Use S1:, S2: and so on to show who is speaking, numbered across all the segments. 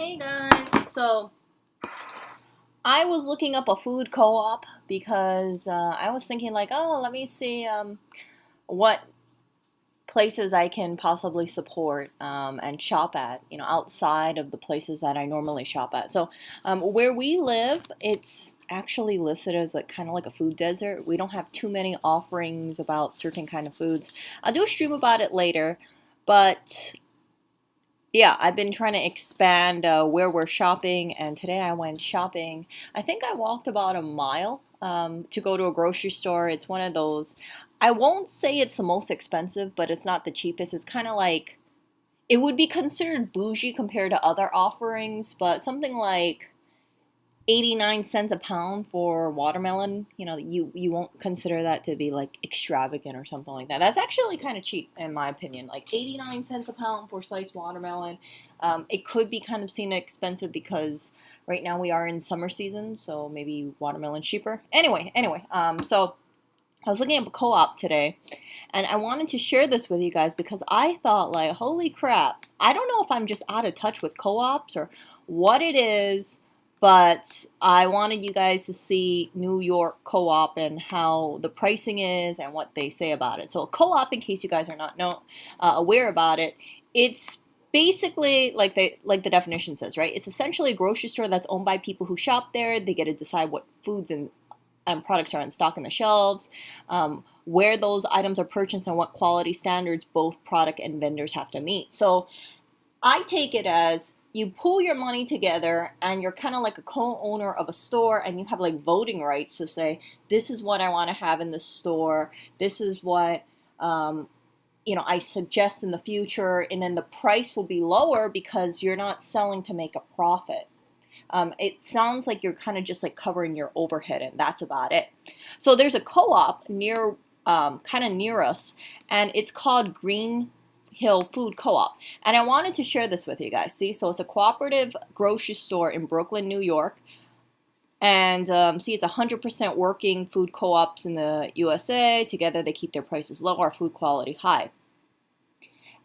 S1: Hey guys, so I was looking up a food co-op because I was thinking like, oh, let me see what places I can possibly support and shop at, outside of the places that I normally shop at. So where we live, it's actually listed as like kind of like a food desert. We don't have too many offerings about certain kind of foods. I'll do a stream about it later, but yeah, I've been trying to expand where we're shopping, and today I went shopping. I think I walked about a mile to go to a grocery store. It's one of those, I won't say it's the most expensive, but it's not the cheapest. It's kind of like, it would be considered bougie compared to other offerings, but something like 89 cents a pound for watermelon, you won't consider that to be like extravagant or something like that. That's actually kind of cheap in my opinion. Like 89 cents a pound for sliced watermelon. It could be kind of seen expensive because right now we are in summer season, so maybe watermelon's cheaper. So I was looking at a co-op today, and I wanted to share this with you guys because I thought like, holy crap, I don't know if I'm just out of touch with co-ops or what it is, but I wanted you guys to see New York co-op and how the pricing is and what they say about it. So a co-op, in case you guys are not aware about it, it's basically like the definition says, right? It's essentially a grocery store that's owned by people who shop there. They get to decide what foods and products are in stock on the shelves, where those items are purchased, and what quality standards both product and vendors have to meet. So I take it as you pool your money together and you're kind of like a co-owner of a store, and you have like voting rights to say, this is what I want to have in the store. This is what I suggest in the future. And then the price will be lower because you're not selling to make a profit. It sounds like you're kind of just like covering your overhead, and that's about it. So there's a co-op kind of near us, and it's called Green Hill Food Co-op. And I wanted to share this with you guys. See, so it's a cooperative grocery store in Brooklyn, New York. And see, it's 100% working food co-ops in the USA. Together, they keep their prices low, our food quality high.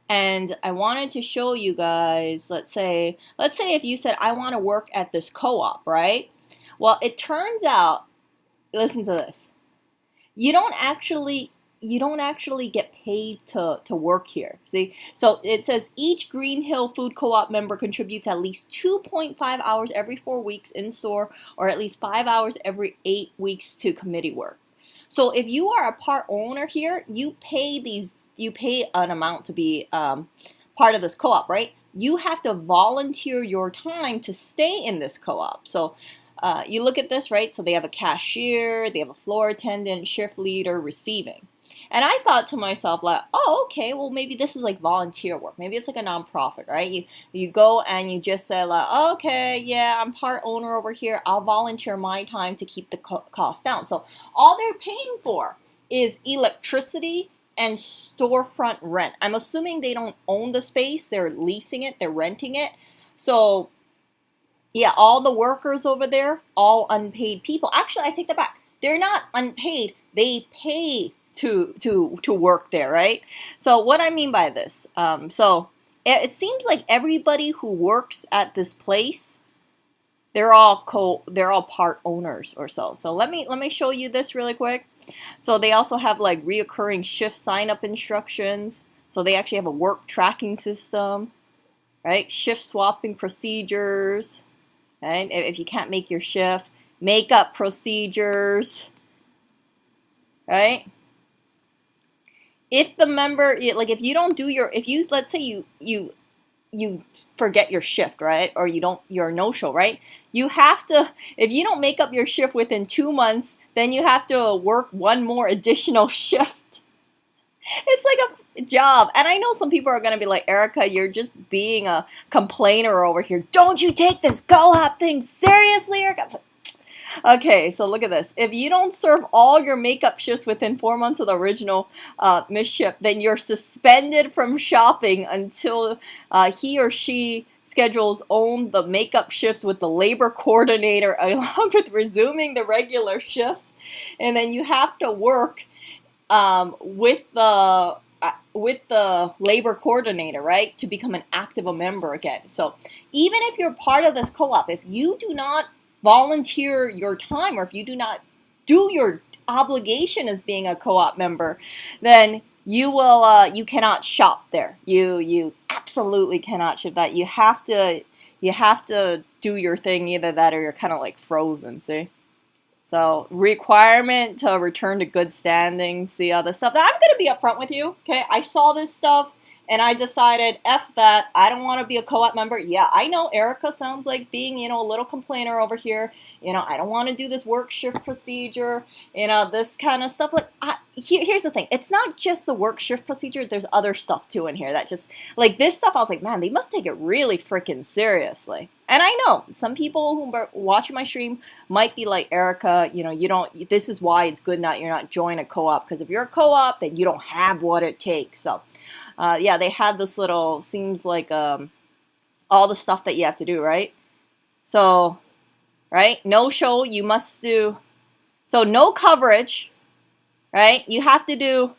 S1: And I wanted to show you guys, let's say if you said, I want to work at this co-op, right? Well, it turns out, listen to this. You don't actually get paid to work here. See? So it says each Green Hill Food Co-op member contributes at least 2.5 hours every 4 weeks in store, or at least 5 hours every 8 weeks to committee work. So if you are a part owner here, you pay an amount to be part of this co-op, right? You have to volunteer your time to stay in this co-op. So you look at this, right? So they have a cashier, they have a floor attendant, shift leader, receiving. And I thought to myself, like, oh, okay, well, maybe this is like volunteer work. Maybe it's like a nonprofit, right? You go and you just say, like, okay, yeah, I'm part owner over here. I'll volunteer my time to keep the cost down. So all they're paying for is electricity and storefront rent. I'm assuming they don't own the space. They're leasing it. They're renting it. So yeah, all the workers over there, all unpaid people. Actually, I take that back. They're not unpaid. They pay to work there, right? So what I mean by this, so it seems like everybody who works at this place, they're all part owners or so. So let me show you this really quick. So they also have like reoccurring shift sign up instructions. So they actually have a work tracking system, right? Shift swapping procedures. Right? If you can't make your shift, makeup procedures, right? If the member, like if you don't do let's say you forget your shift, right? Or you're a no-show, right? You have to, if you don't make up your shift within 2 months, then you have to work one more additional shift. It's like a job. And I know some people are going to be like, Erica, you're just being a complainer over here. Don't you take this co-op thing seriously, Erica? Okay, so look at this. If you don't serve all your makeup shifts within 4 months of the original missed shift, then you're suspended from shopping until he or she schedules the makeup shifts with the labor coordinator along with resuming the regular shifts. And then you have to work with the with the labor coordinator, right, to become an active member again. So even if you're part of this co-op, if you do not volunteer your time, or if you do not do your obligation as being a co-op member, then you cannot shop there. You absolutely cannot shop that. You have to do your thing, either that or you're kind of like frozen. See. So requirement to return to good standings, the other stuff. Now, I'm going to be upfront with you, okay? I saw this stuff and I decided, F that, I don't want to be a co-op member. Yeah, I know Erica sounds like being, a little complainer over here. I don't want to do this work shift procedure, this kind of stuff. Like, here's the thing. It's not just the work shift procedure. There's other stuff too in here that just, like this stuff, I was like, man, they must take it really freaking seriously. And I know some people who are watching my stream might be like, Erica, this is why it's good you're not joining a co-op. Because if you're a co-op, then you don't have what it takes. So, yeah, they had this little, seems like all the stuff that you have to do, right? So, right, no show, you must do, so no coverage, right? You have to do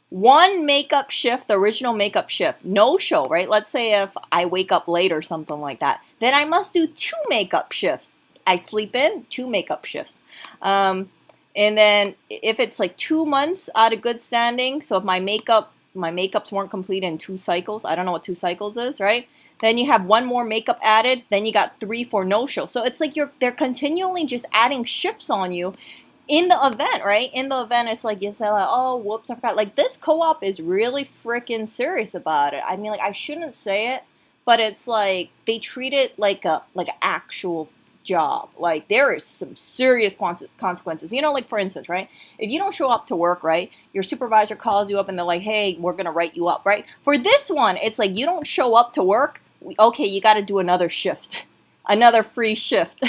S1: one makeup shift, the original makeup shift, no show, right? Let's say if I wake up late or something like that, then I must do 2 makeup shifts. I sleep in, 2 makeup shifts. And then if it's like 2 months out of good standing, so if my makeups weren't complete in 2 cycles, I don't know what 2 cycles is, right? Then you have 1 more makeup added, then you got 3 for no show. So it's like they're continually just adding shifts on you in the event, right? In the event, it's like you say, like, oh, whoops, I forgot. Like, this co-op is really freaking serious about it. I mean, like, I shouldn't say it, but it's like they treat it like an actual job. Like, there is some serious consequences. Like, for instance, right? If you don't show up to work, right, your supervisor calls you up and they're like, hey, we're going to write you up, right? For this one, it's like you don't show up to work, okay, you got to do another shift, another free shift.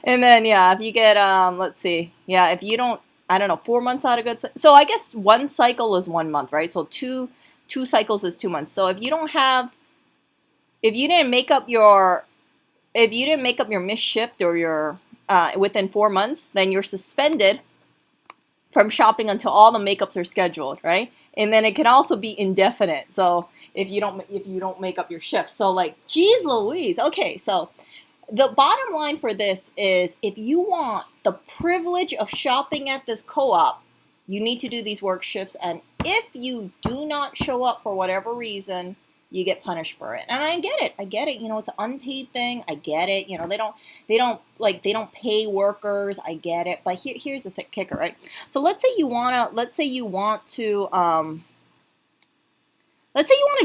S1: And then, yeah, if you get, let's see, yeah, if you don't, I don't know, 4 months out of good, so I guess 1 cycle is 1 month, right? So two cycles is 2 months. So if you didn't make up your missed shift or your, within 4 months, then you're suspended from shopping until all the makeups are scheduled, right? And then it can also be indefinite. So if you don't make up your shifts, so like, geez Louise. Okay, so the bottom line for this is, if you want the privilege of shopping at this co-op, you need to do these work shifts. And if you do not show up for whatever reason, you get punished for it. And I get it. It's an unpaid thing. I get it. They don't pay workers. I get it. But here's the kicker, right? So let's say you want to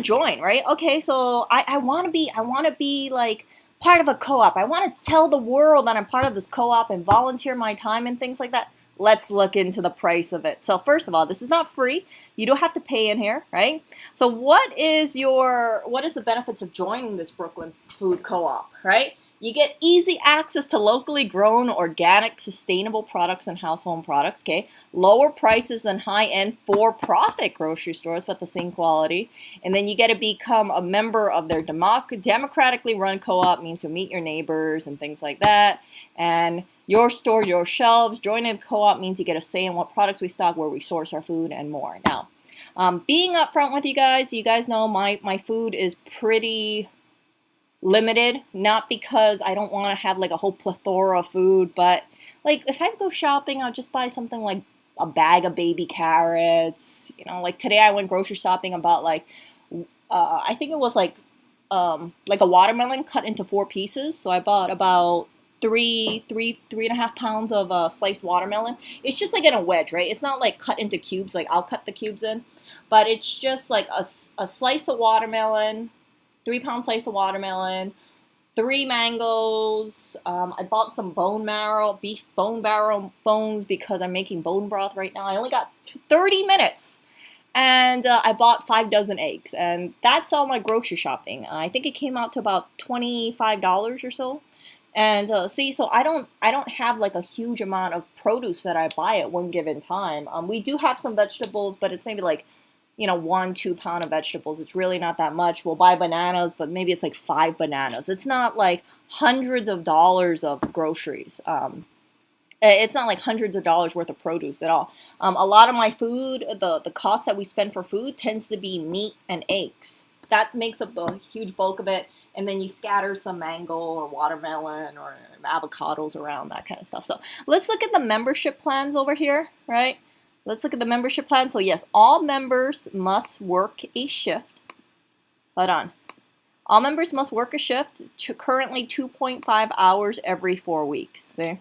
S1: join, right? Okay, so I want to be like part of a co-op. I want to tell the world that I'm part of this co-op and volunteer my time and things like that. Let's look into the price of it. So first of all, this is not free. You don't have to pay in here, right? So what is the benefits of joining this Brooklyn Food Co-op, right? You get easy access to locally grown, organic, sustainable products and household products, okay? Lower prices than high-end for-profit grocery stores, but the same quality. And then you get to become a member of their democratically run co-op, means you'll meet your neighbors and things like that. And your store, your shelves. Joining the co-op means you get a say in what products we stock, where we source our food, and more. Now, being upfront with you guys know my food is pretty limited, not because I don't want to have like a whole plethora of food, but like if I go shopping, I'll just buy something like a bag of baby carrots. Like today I went grocery shopping about like I think it was like a watermelon cut into 4 pieces. So I bought about 3.5 pounds of sliced watermelon. It's just like in a wedge, right? It's not like cut into cubes, like I'll cut the cubes in, but it's just like a slice of watermelon, 3-pound slice of watermelon, 3 mangoes. I bought some beef bone marrow bones, because I'm making bone broth right now. I only got 30 minutes. And I bought 5 dozen eggs. And that's all my grocery shopping. I think it came out to about $25 or so. And so I don't have like a huge amount of produce that I buy at one given time. We do have some vegetables, but it's maybe like 1-2 pound of vegetables. It's really not that much. We'll buy bananas, but maybe it's like 5 bananas. It's not like hundreds of dollars of groceries. It's not like hundreds of dollars worth of produce at all. A lot of my food, the cost that we spend for food tends to be meat and eggs. That makes up the huge bulk of it. And then you scatter some mango or watermelon or avocados around, that kind of stuff. So let's look at the membership plans over here, right? Let's look at the membership plan. So yes, all members must work a shift. Hold on. All members must work a shift, currently 2.5 hours every 4 weeks. See?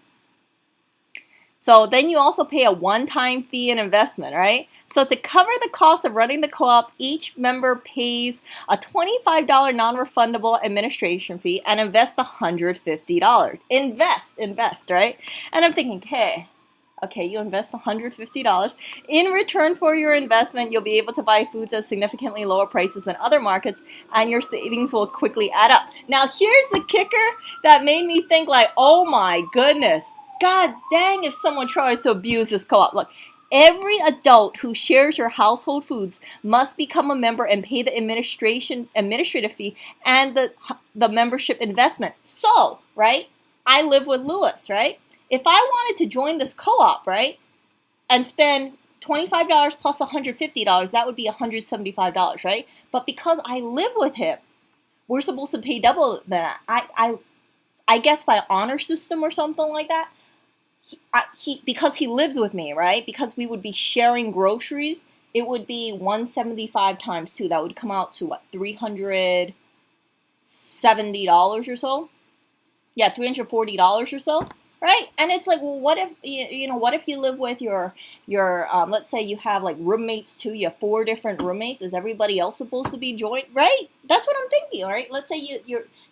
S1: So then you also pay a one-time fee and investment, right? So to cover the cost of running the co-op, each member pays a $25 non-refundable administration fee and invests $150. Invest, right? And I'm thinking, okay, you invest $150. In return for your investment, you'll be able to buy foods at significantly lower prices than other markets, and your savings will quickly add up. Now, here's the kicker that made me think like, oh my goodness, God dang if someone tries to abuse this co-op. Look, every adult who shares your household foods must become a member and pay the administrative fee and the membership investment. So, right, I live with Lewis, right? If I wanted to join this co-op, right, and spend $25 plus $150, that would be $175, right? But because I live with him, we're supposed to pay double that. I guess by honor system or something like that. Because he lives with me, right? Because we would be sharing groceries, it would be $175 times 2. That would come out to what, $370 or so? Yeah, $340 or so, right? And it's like, well, what if what if you live with your let's say you have like roommates too. You have 4 different roommates. Is everybody else supposed to be joined? Right? That's what I'm thinking, right? Let's say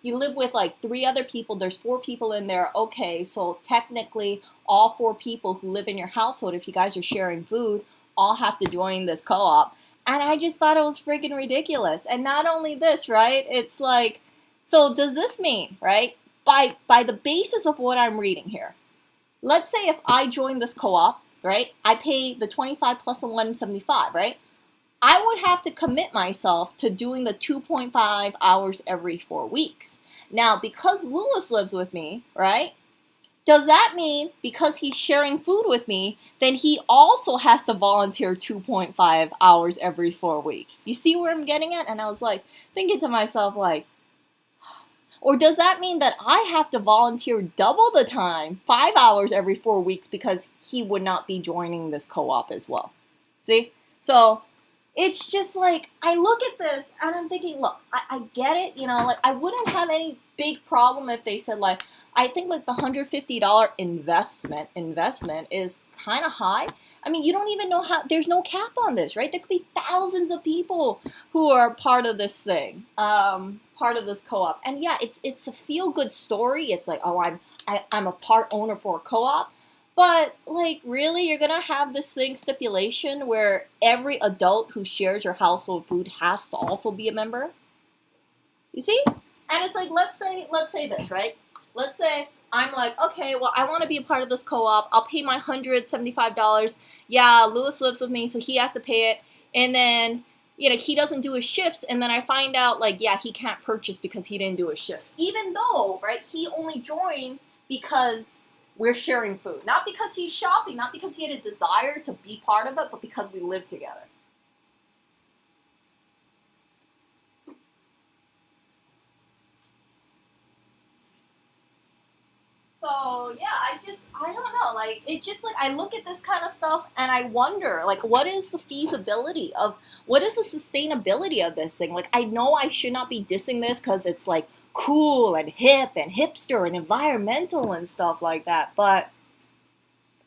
S1: you live with like 3 other people. There's 4 people in there. Okay, so technically all 4 people who live in your household, if you guys are sharing food, all have to join this co-op. And I just thought it was freaking ridiculous. And not only this, right? It's like, so does this mean, right? By the basis of what I'm reading here, let's say if I join this co-op, right, I pay the 25 plus the 175, right? I would have to commit myself to doing the 2.5 hours every 4 weeks. Now, because Lewis lives with me, right, does that mean because he's sharing food with me, then he also has to volunteer 2.5 hours every 4 weeks? You see where I'm getting at? And I was like, thinking to myself, like, or does that mean that I have to volunteer double the time, 5 hours every 4 weeks, because he would not be joining this co-op as well? See? So it's just like, I look at this and I'm thinking, look, I get it, like I wouldn't have any big problem if they said like, I think like the $150 investment is kind of high. I mean, you don't even know how, there's no cap on this, right? There could be thousands of people who are part of this thing, part of this co-op. And yeah, it's a feel-good story. It's like, oh, I'm a part owner for a co-op. But, like, really, you're going to have this thing stipulation where every adult who shares your household food has to also be a member? You see? And it's like, let's say this, right? Let's say I'm like, okay, well, I want to be a part of this co-op. I'll pay my $175. Yeah, Lewis lives with me, so he has to pay it. And then, he doesn't do his shifts. And then I find out, like, yeah, he can't purchase because he didn't do his shifts. Even though, right, he only joined because we're sharing food. Not because he's shopping, not because he had a desire to be part of it, but because we live together. So, yeah, I don't know. Like, I look at this kind of stuff and I wonder, like, what is the what is the sustainability of this thing? Like, I know I should not be dissing this because it's, like, cool and hip and hipster and environmental and stuff like that, but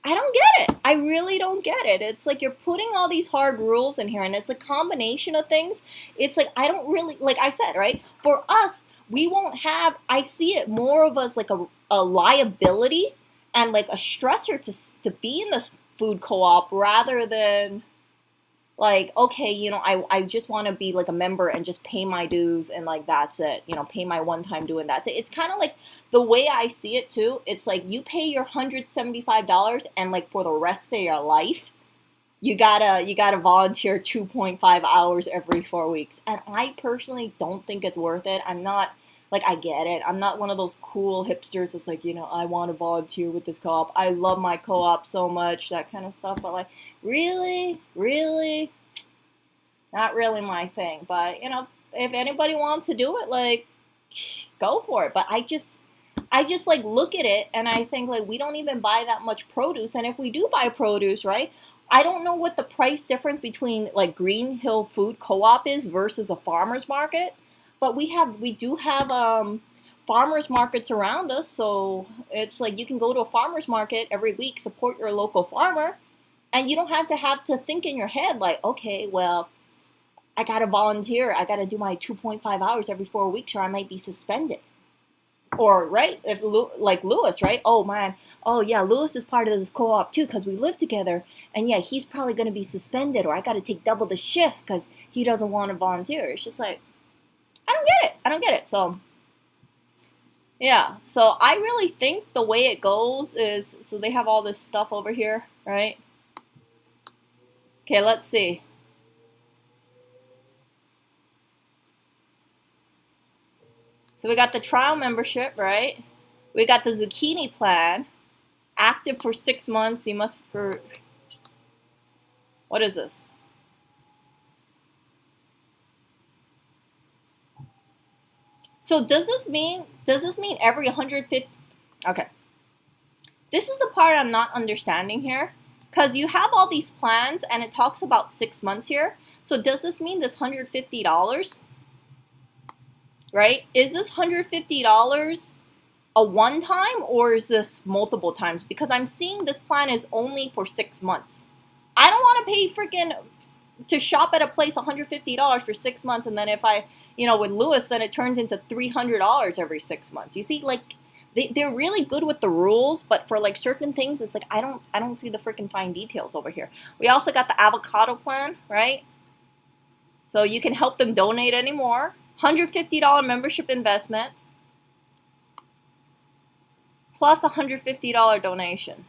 S1: I don't get it. I really don't get it. It's like you're putting all these hard rules in here, and it's a combination of things. It's like, I don't really, like I said, right? For us, we won't have, I see it more of as like a liability and like a stressor to be in this food co-op rather than like, okay, I just want to be like a member and just pay my dues and like that's it, pay my one-time due and that's it. It's kind of like the way I see it too. It's like you pay your $175 and like for the rest of your life, you gotta volunteer 2.5 hours every 4 weeks. And I personally don't think it's worth it. I'm not Like, I get it. I'm not one of those cool hipsters that's like, I want to volunteer with this co-op. I love my co-op so much, that kind of stuff. But like, really? Really? Not really my thing. But, if anybody wants to do it, like, go for it. But I just like look at it and I think like we don't even buy that much produce. And if we do buy produce, right? I don't know what the price difference between like Green Hill Food Co-op is versus a farmer's market, but we do have farmers markets around us, so it's like you can go to a farmer's market every week, support your local farmer, and you don't have to think in your head like, okay, well, I got to volunteer, I got to do my 2.5 hours every 4 weeks or I might be suspended. Or, right, if like Lewis, right? Oh man, oh yeah, Lewis is part of this co-op too because we live together, and yeah, he's probably going to be suspended, or I got to take double the shift because he doesn't want to volunteer. It's just like, I don't get it. I don't get it. So yeah, so I really think the way it goes is, so they have all this stuff over here, right? Okay, let's see. So we got the trial membership, right? We got the zucchini plan, active for 6 months. You must for, what is this? So does this mean every 150? Okay, this is the part I'm not understanding here, because you have all these plans and it talks about 6 months here. So does this mean this $150? Right? Is this $150 a one time or is this multiple times? Because I'm seeing this plan is only for 6 months. I don't want to pay freaking to shop at a place $150 for 6 months, and then if I, with Lewis, then it turns into $300 every 6 months. You see, like they're really good with the rules, but for like certain things, it's like I don't see the freaking fine details over here. We also got the avocado plan, right? So you can help them donate any more. $150 membership investment plus a $150 donation.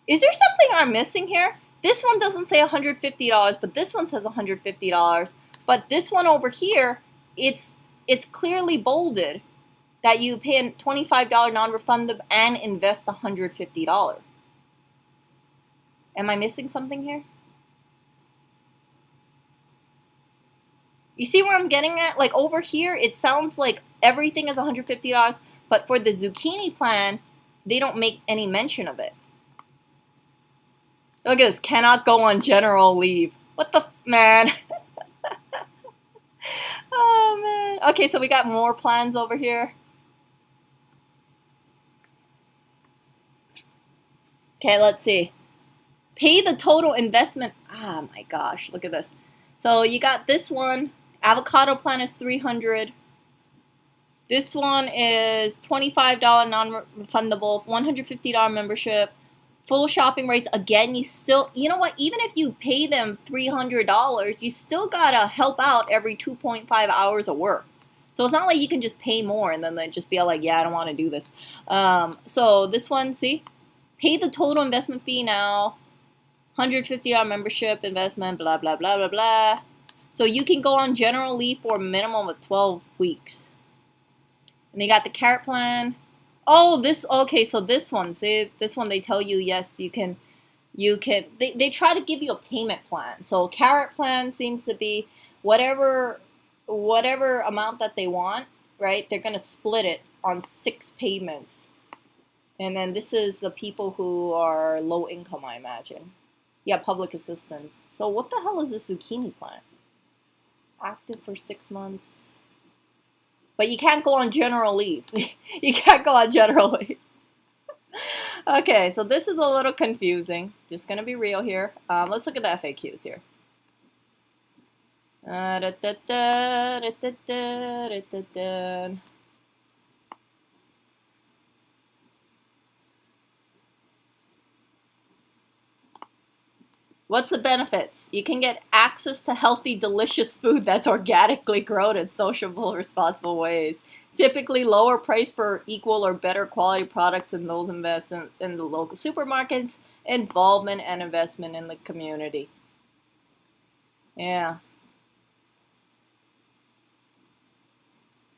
S1: Is there something I'm missing here? This one doesn't say $150, but this one says $150. But this one over here, it's clearly bolded that you pay a $25 non-refundable and invest $150. Am I missing something here? You see where I'm getting at? Like over here, it sounds like everything is $150, but for the zucchini plan, they don't make any mention of it. Look at this, cannot go on general leave. What the, man? Oh, man. Okay, so we got more plans over here. Okay, let's see. Pay the total investment. Oh my gosh, look at this. So you got this one. Avocado plan is $300. This one is $25 non-refundable, $150 membership, full shopping rates. Again, you still, you know what? Even if you pay them $300, you still gotta help out every 2.5 hours of work. So it's not like you can just pay more and then they just be like, yeah, I don't want to do this. So this one, see, pay the total investment fee now. $150 membership investment, blah, blah, blah, blah, blah. So you can go on general leave for a minimum of 12 weeks. And they got the carrot plan. Oh, okay, so this one, see, this one they tell you, yes, you can, they try to give you a payment plan. So carrot plan seems to be whatever amount that they want, right? They're going to split it on 6 payments. And then this is the people who are low income, I imagine. Yeah, public assistance. So what the hell is this zucchini plant? Active for 6 months. But you can't go on general leave. You can't go on general leave. Okay, so this is a little confusing. Just going to be real here. Let's look at the FAQs here. What's the benefits? You can get access to healthy, delicious food that's organically grown in sociable, responsible ways. Typically lower price for equal or better quality products than those invested in the local supermarkets. Involvement and investment in the community. Yeah.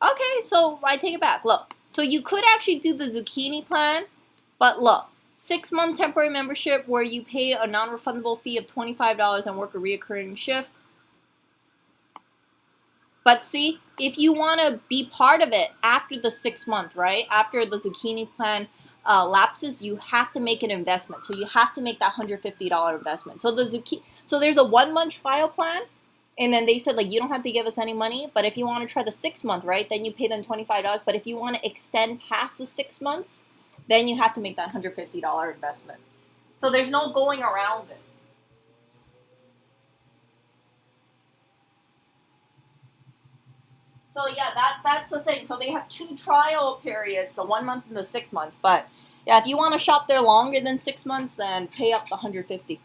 S1: Okay, so I take it back. Look, so you could actually do the zucchini plan, but look, 6 month temporary membership where you pay a non-refundable fee of $25 and work a reoccurring shift. But see, if you want to be part of it after the 6 month, right? After the zucchini plan lapses, you have to make an investment. So you have to make that $150 investment. So so there's a 1 month trial plan, and then they said like you don't have to give us any money. But if you want to try the 6 month, right, then you pay them $25. But if you want to extend past the 6 months, then you have to make that $150 investment. So there's no going around it. So yeah, that's the thing. So they have two trial periods, the 1 month and the 6 months. But yeah, if you want to shop there longer than 6 months, then pay up the 150.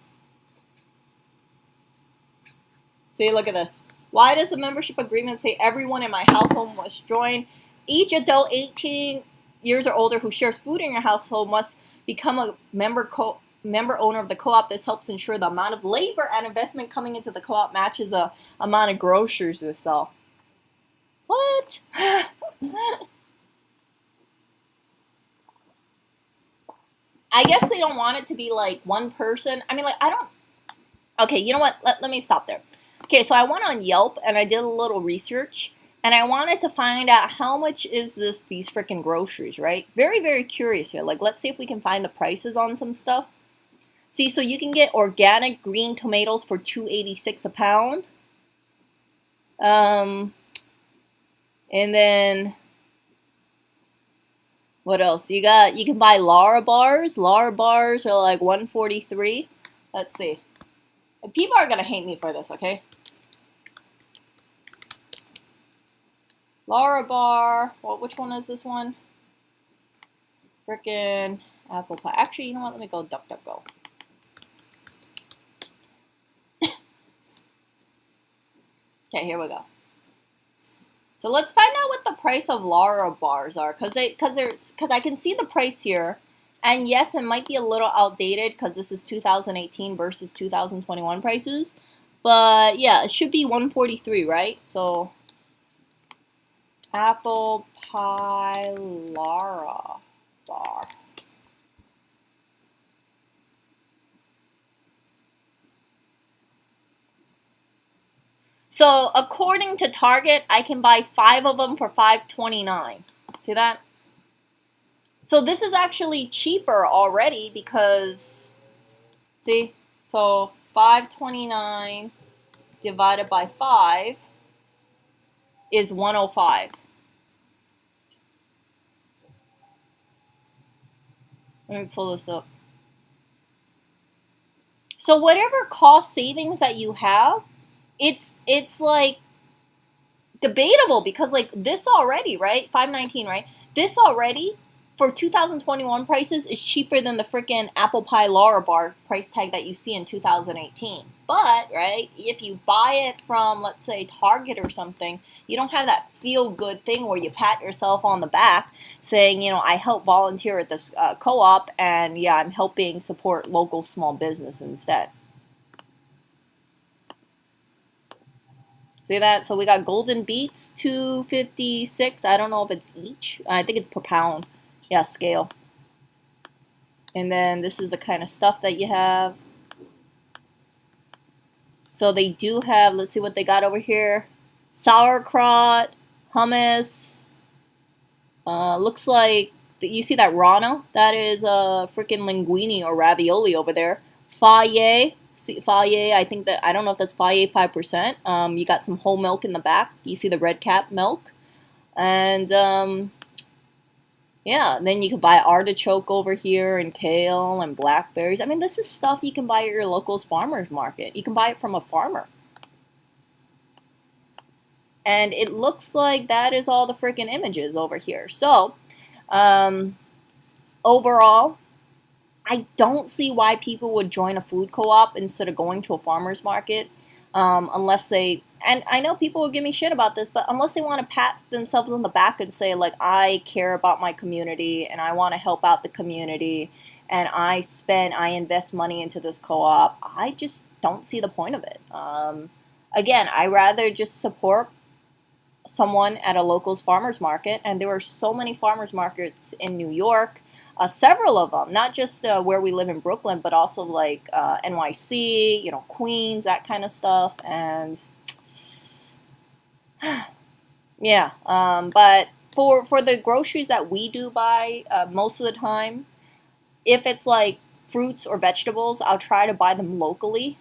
S1: See, look at this. Why does the membership agreement say everyone in my household must join? Each adult 18 years or older who shares food in your household must become a member owner of the co-op. This helps ensure the amount of labor and investment coming into the co-op matches the amount of groceries we sell. What? I guess they don't want it to be like one person. I mean, like, I don't. Okay, you know what? Let me stop there. Okay, so I went on Yelp and I did a little research and I wanted to find out how much is these freaking groceries, right? Very, very curious here. Like, let's see if we can find the prices on some stuff. See, so you can get organic green tomatoes for $2.86 a pound. And then what else? You can buy Lara bars. Lara bars are like $1.43. Let's see. People are gonna hate me for this, okay? Lara bar. Well, which one is this one? Frickin' apple pie. Actually, you know what? Let me go DuckDuckGo. Okay, here we go. So let's find out what the price of Lara bars are, because I can see the price here, and yes, it might be a little outdated because this is 2018 versus 2021 prices, but yeah, it should be 143, right? So apple pie Lara bar. So according to Target, I can buy 5 of them for $5.29. See that? So this is actually cheaper already because, see, so $5.29 divided by 5 is $105. Let me pull this up. So whatever cost savings that you have, it's like debatable because like this already, right? 519, right? This already for 2021 prices is cheaper than the freaking apple pie Lara bar price tag that you see in 2018. But, right, if you buy it from, let's say, Target or something, you don't have that feel-good thing where you pat yourself on the back saying, you know, I help volunteer at this co-op and, yeah, I'm helping support local small business instead. See that? So we got golden beets, 256. I don't know if it's each. I think it's per pound. Yeah, scale. And then this is the kind of stuff that you have. So they do have, let's see what they got over here. Sauerkraut, hummus. Looks like, you see that rana? That is freaking linguine or ravioli over there. Faye. Faye, I think that, I don't know if that's Faye 5%. You got some whole milk in the back. You see the red cap milk. And yeah, then you can buy artichoke over here and kale and blackberries. I mean, this is stuff you can buy at your local farmer's market. You can buy it from a farmer. And it looks like that is all the freaking images over here. So, overall, I don't see why people would join a food co-op instead of going to a farmer's market, unless they, and I know people will give me shit about this, but unless they want to pat themselves on the back and say, like, I care about my community and I want to help out the community and I invest money into this co-op, I just don't see the point of it. again, I rather just support someone at a local's farmers market, and there are so many farmers markets in New York, several of them, not just where we live in Brooklyn, but also like NYC, Queens, that kind of stuff, and yeah. But for the groceries that we do buy, most of the time, if it's like fruits or vegetables, I'll try to buy them locally.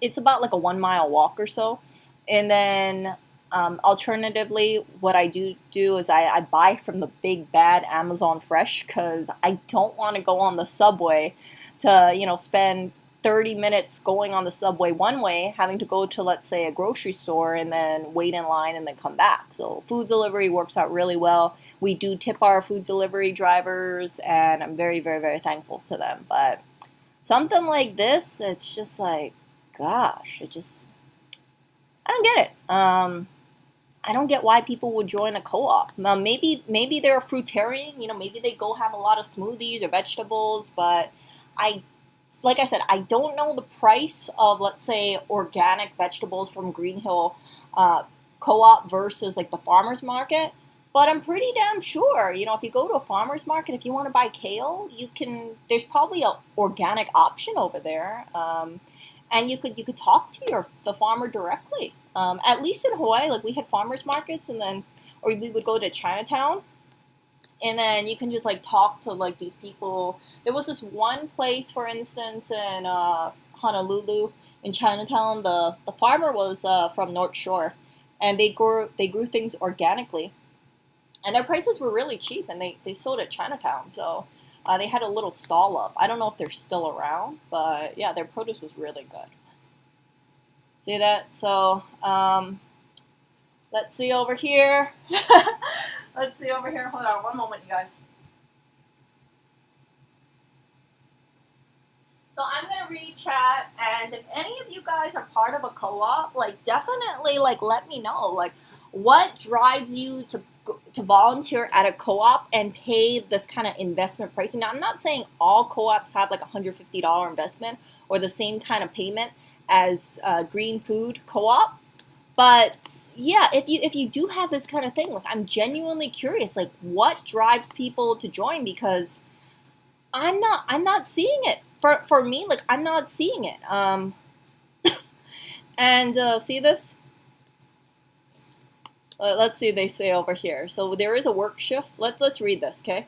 S1: It's about like a 1 mile walk or so. And then alternatively, what I do is I buy from the big bad Amazon Fresh because I don't want to go on the subway to, spend 30 minutes going on the subway one way, having to go to, let's say, a grocery store and then wait in line and then come back. So food delivery works out really well. We do tip our food delivery drivers, and I'm very, very, very thankful to them. But something like this, it's just like, gosh, I don't get it. I don't get why people would join a co-op. Maybe they're a fruitarian. Maybe they go have a lot of smoothies or vegetables. But I, like I said, I don't know the price of, let's say, organic vegetables from Green Hill co-op versus like the farmers market. But I'm pretty damn sure, if you go to a farmer's market, if you want to buy kale, there's probably a organic option over there. And you could talk to the farmer directly. At least in Hawaii, like we had farmers markets, or we would go to Chinatown, and then you can just like talk to like these people. There was this one place, for instance, in Honolulu, in Chinatown. The farmer was from North Shore, and they grew things organically, and their prices were really cheap, and they sold at Chinatown. So they had a little stall up. I don't know if they're still around, but yeah, their produce was really good. See that? So let's see over here. Let's see over here. Hold on one moment, you guys. So I'm gonna read chat, and if any of you guys are part of a co-op, like definitely like let me know, like what drives you to volunteer at a co-op and pay this kind of investment pricing. Now I'm not saying all co-ops have like $150 investment or the same kind of payment as Green Food Co-op, but yeah, if you do have this kind of thing, like I'm genuinely curious, like what drives people to join, because I'm not seeing it for me. Like I'm not seeing it. And see this? Let's see. They say over here. So there is a work shift. Let's read this, okay?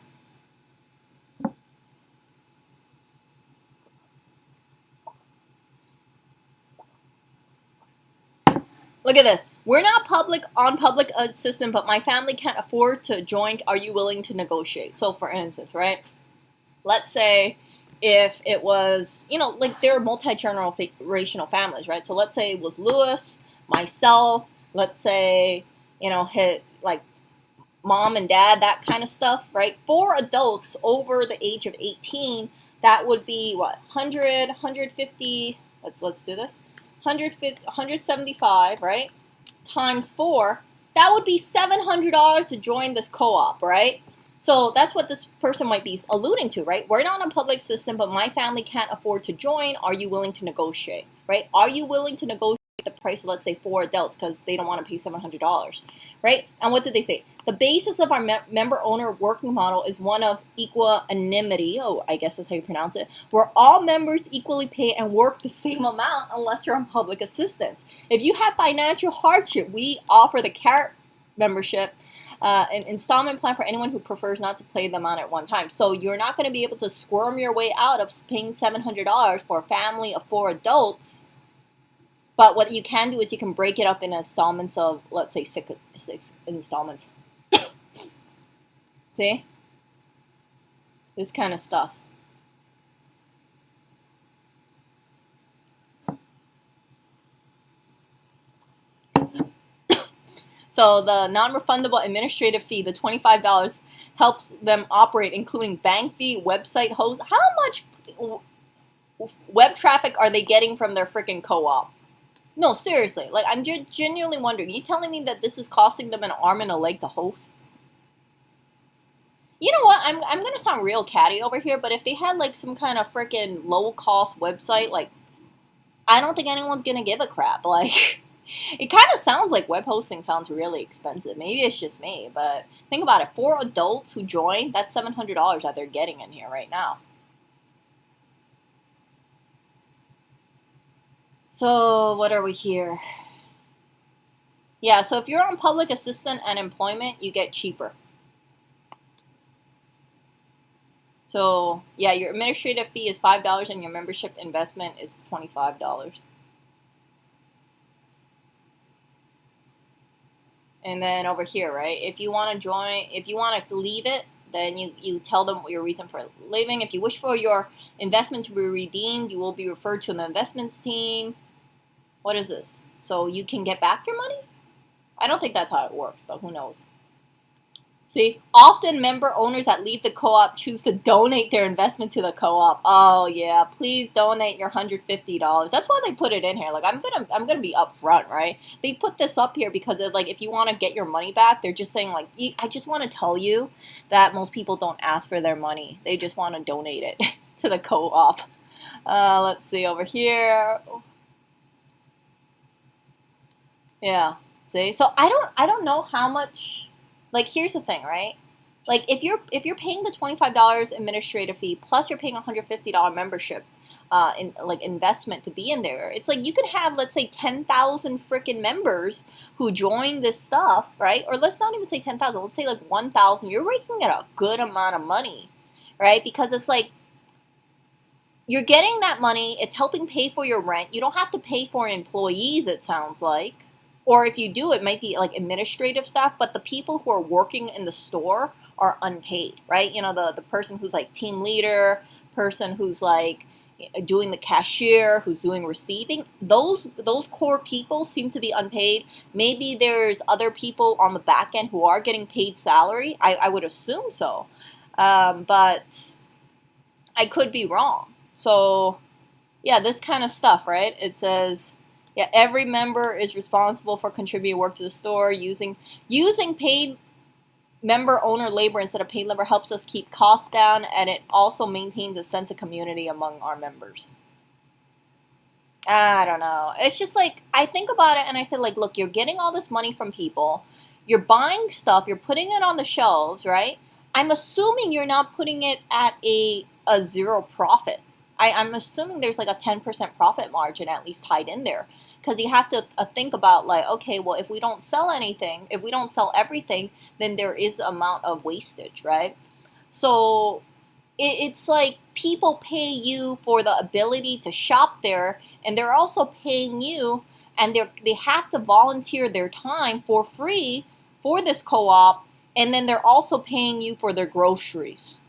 S1: Look at this. We're not public assistance, but my family can't afford to join. Are you willing to negotiate? So for instance, right? Let's say if it was, like they're multi-generational families, right? So let's say it was Lewis, myself, let's say, hit like mom and dad, that kind of stuff, right? For adults over the age of 18, that would be what, 100, 150, let's do this. 150, 175, right? Times 4, that would be $700 to join this co-op, right? So that's what this person might be alluding to, right? We're not a public system, but my family can't afford to join. Are you willing to negotiate, right? Are you willing to negotiate the price of, let's say, 4 adults because they don't want to pay $700, right? And what did they say? The basis of our member-owner working model is one of equanimity. Oh, I guess that's how you pronounce it. Where all members equally pay and work the same amount unless you're on public assistance. If you have financial hardship, we offer the carrot membership, an installment plan for anyone who prefers not to pay them out at one time. So you're not going to be able to squirm your way out of paying $700 for a family of 4 adults. But what you can do is you can break it up in installments of, let's say, six installments. See? This kind of stuff. So the non-refundable administrative fee, the $25, helps them operate, including bank fee, website host. How much web traffic are they getting from their freaking co-op? No, seriously. Like, I'm genuinely wondering. You telling me that this is costing them an arm and a leg to host? You know what? I'm gonna sound real catty over here, but if they had like some kind of freaking low cost website, like I don't think anyone's gonna give a crap. Like, it kind of sounds like web hosting sounds really expensive. Maybe it's just me, but think about it. For adults who join, that's $700 that they're getting in here right now. So what are we here? Yeah, so if you're on public assistance and employment, you get cheaper. So yeah, your administrative fee is $5 and your membership investment is $25. And then over here, right? If you want to join, if you want to leave it, then you tell them your reason for leaving. If you wish for your investment to be redeemed, you will be referred to the investments team. What is this? So you can get back your money? I don't think that's how it works, but who knows? See, often member owners that leave the co-op choose to donate their investment to the co-op. Oh yeah, please donate your $150. That's why they put it in here. Like I'm gonna be upfront, right? They put this up here because like if you want to get your money back, they're just saying like I just want to tell you that most people don't ask for their money. They just want to donate it to the co-op. Let's see over here. Yeah. See, so I don't know how much. Like, here's the thing, right? Like, if you're paying the $25 administrative fee plus you're paying $150 membership, in like investment to be in there, it's like you could have, let's say, 10,000 freaking members who join this stuff, right? Or let's not even say 10,000. Let's say like 1,000. You're raking in a good amount of money, right? Because it's like you're getting that money. It's helping pay for your rent. You don't have to pay for employees. It sounds like. Or if you do, it might be like administrative staff, but the people who are working in the store are unpaid, right? You know, the person who's like team leader, person who's like doing the cashier, who's doing receiving, those core people seem to be unpaid. Maybe there's other people on the back end who are getting paid salary. I would assume so. But I could be wrong. So yeah, this kind of stuff, right? It says, yeah, every member is responsible for contributing work to the store. Using paid member owner labor instead of paid labor helps us keep costs down, and it also maintains a sense of community among our members. I don't know. It's just like I think about it and I say like, look, you're getting all this money from people. You're buying stuff, you're putting it on the shelves, right? I'm assuming you're not putting it at a zero profit. I'm assuming there's like a 10% profit margin at least tied in there. Because you have to think about like, okay, well, if we don't sell anything, if we don't sell everything, then there is an amount of wastage, right? So it's like people pay you for the ability to shop there, and they're also paying you, and they have to volunteer their time for free for this co-op, and then they're also paying you for their groceries.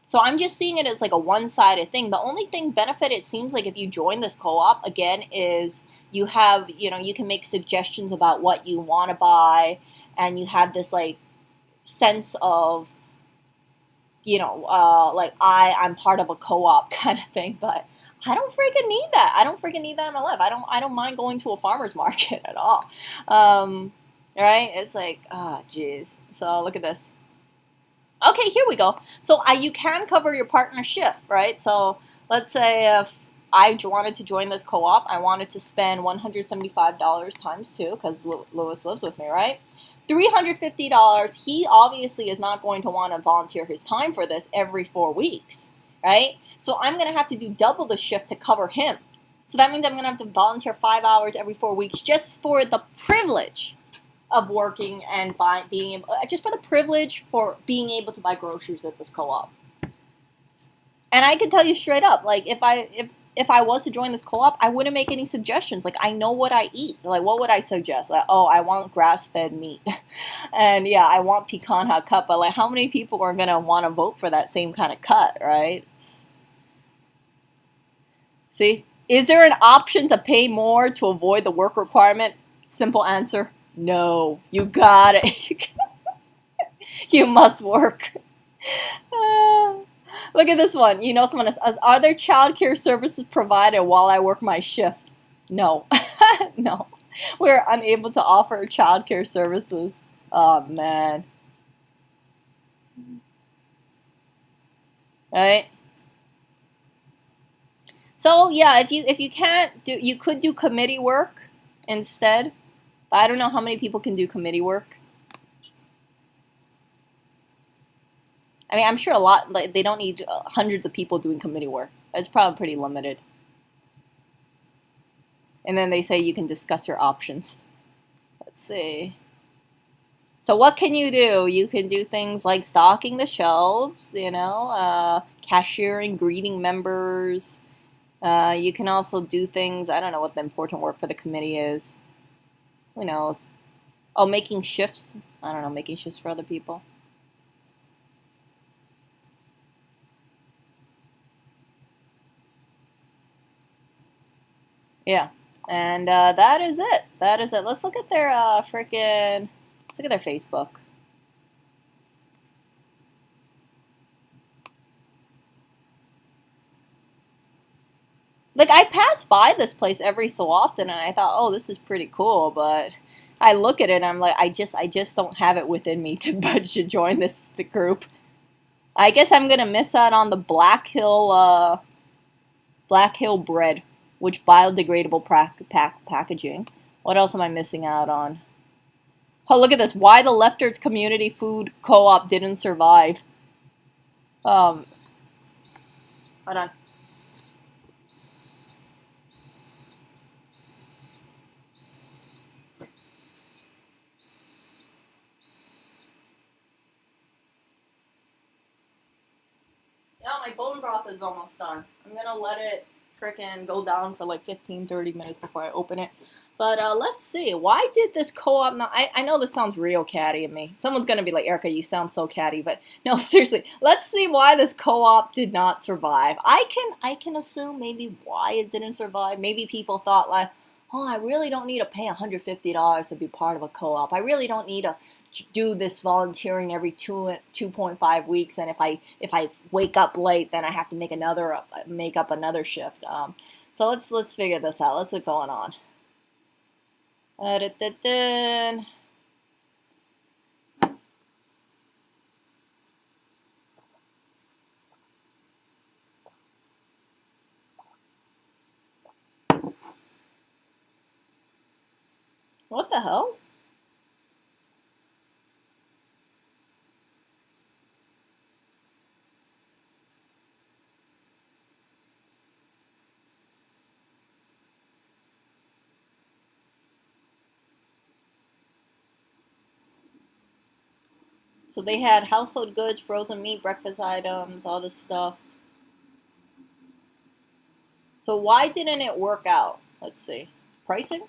S1: So I'm just seeing it as like a one-sided thing. The only thing benefit it seems like if you join this co-op, again, is you have, you can make suggestions about what you want to buy, and you have this like sense of, like I'm part of a co-op kind of thing. But I don't freaking need that. I don't freaking need that in my life. I don't mind going to a farmer's market at all. Right? It's like, oh, geez. So look at this. Okay, here we go. So you can cover your partner shift, right? So let's say if I wanted to join this co-op, I wanted to spend $175 times 2, because Lewis lives with me, right? $350. He obviously is not going to want to volunteer his time for this every 4 weeks, right? So I'm going to have to do double the shift to cover him. So that means I'm going to have to volunteer 5 hours every 4 weeks just for the privilege of working and being able, just for the privilege for being able to buy groceries at this co-op. And I can tell you straight up, like if I was to join this co-op, I wouldn't make any suggestions. Like I know what I eat. Like what would I suggest? Like, oh, I want grass-fed meat, and yeah, I want pecan hot cut. But like, how many people are gonna want to vote for that same kind of cut, right? See, is there an option to pay more to avoid the work requirement? Simple answer. No, you got it. You must work. Look at this one. Someone asks, are there childcare services provided while I work my shift? No. No. We're unable to offer childcare services. Oh, man. Right? So yeah, if you can't do, you could do committee work instead. But I don't know how many people can do committee work. I mean, I'm sure a lot, like they don't need hundreds of people doing committee work. It's probably pretty limited. And then they say you can discuss your options. Let's see. So what can you do? You can do things like stocking the shelves, cashiering, greeting members. You can also do things, I don't know what the important work for the committee is. Who knows? Oh, making shifts. I don't know, making shifts for other people. Yeah. And that is it. That is it. Let's look at their let's look at their Facebook. Like I pass by this place every so often, and I thought, oh, this is pretty cool. But I look at it, and I'm like, I just don't have it within me to budge to join the group. I guess I'm gonna miss out on the Black Hill bread, which biodegradable packaging. What else am I missing out on? Oh, look at this. Why the Leftards Community Food Co-op didn't survive. Um, Hold on. Yeah, my bone broth is almost done. I'm gonna let it frickin' go down for like 15, 30 minutes before I open it. But let's see. Why did this co-op not... I know this sounds real catty of me. Someone's gonna be like, Erica, you sound so catty. But no, seriously. Let's see why this co-op did not survive. I can assume maybe why it didn't survive. Maybe people thought like, oh, I really don't need to pay $150 to be part of a co-op. I really don't need to do this volunteering every 2.5 weeks, and if I wake up late, then I have to make up another shift. So let's figure this out. Let's what's going on. What the hell? So they had household goods, frozen meat, breakfast items, all this stuff. So why didn't it work out? Let's see. Pricing?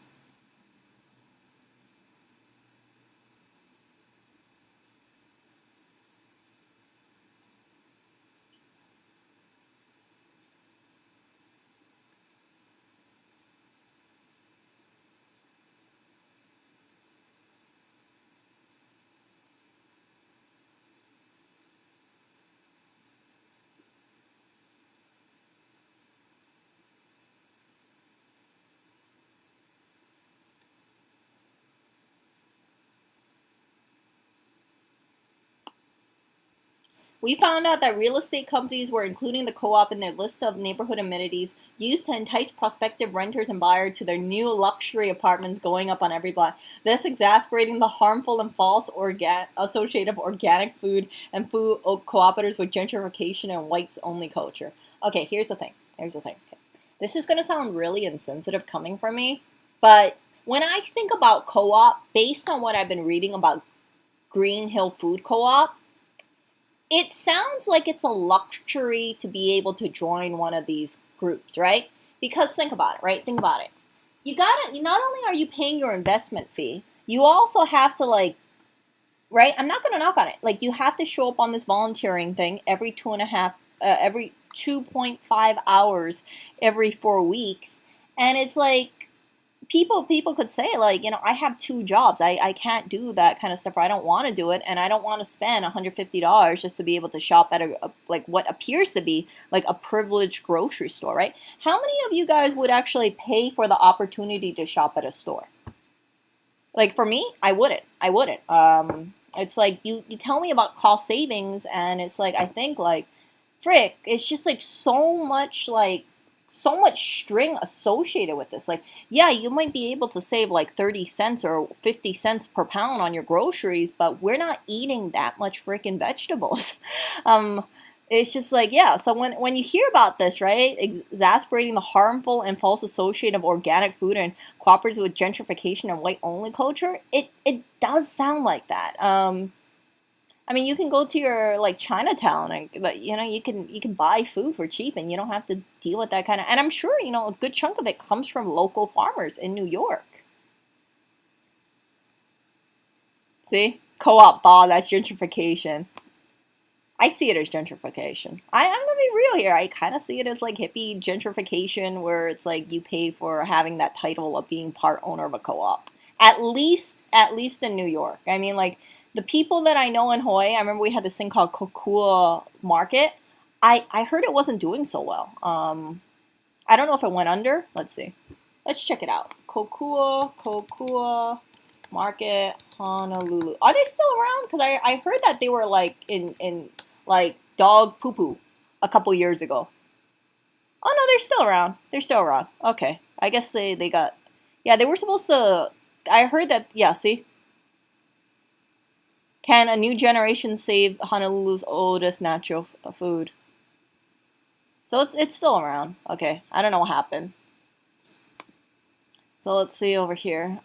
S1: We found out that real estate companies were including the co-op in their list of neighborhood amenities used to entice prospective renters and buyers to their new luxury apartments going up on every block, thus exasperating the harmful and false associated of organic food and food cooperatives with gentrification and whites-only culture. Okay, here's the thing. Okay. This is going to sound really insensitive coming from me, but when I think about co-op, based on what I've been reading about Green Hill Food Co-op, it sounds like it's a luxury to be able to join one of these groups, right? Because think about it, right? Think about it. Not only are you paying your investment fee, you also have to right? I'm not going to knock on it. Like you have to show up on this volunteering thing every 2.5 hours every 4 weeks. And it's like, people could say like, I have two jobs. I can't do that kind of stuff, or I don't want to do it, and I don't want to spend $150 just to be able to shop at like what appears to be like a privileged grocery store, right? How many of you guys would actually pay for the opportunity to shop at a store? Like for me, I wouldn't. It's like you tell me about cost savings, and it's like I think like frick, it's just like so much like so much string associated with this. Like, yeah, you might be able to save like 30 cents or 50 cents per pound on your groceries, but we're not eating that much freaking vegetables. um, it's just like, yeah, so when you hear about this, right, exasperating the harmful and false association of organic food and cooperates with gentrification and white only culture, it does sound like that. I mean, you can go to your like Chinatown, and but you know you can buy food for cheap, and you don't have to deal with that kind of. And I'm sure a good chunk of it comes from local farmers in New York. See, co-op ball, that's gentrification. I see it as gentrification. I'm gonna be real here. I kind of see it as like hippie gentrification, where it's like you pay for having that title of being part owner of a co-op. At least in New York. I mean, like the people that I know in Hawaii. I remember we had this thing called Kokua Market. I heard it wasn't doing so well. I don't know if it went under. Let's see. Let's check it out. Kokua Market, Honolulu. Are they still around? Because I heard that they were like in like dog poo poo a couple years ago. Oh no, they're still around. They're still around. Okay. I guess they got, yeah, they were supposed to. I heard that, yeah, see? Can a new generation save Honolulu's oldest natural food? So it's still around. Okay. I don't know what happened. So let's see over here.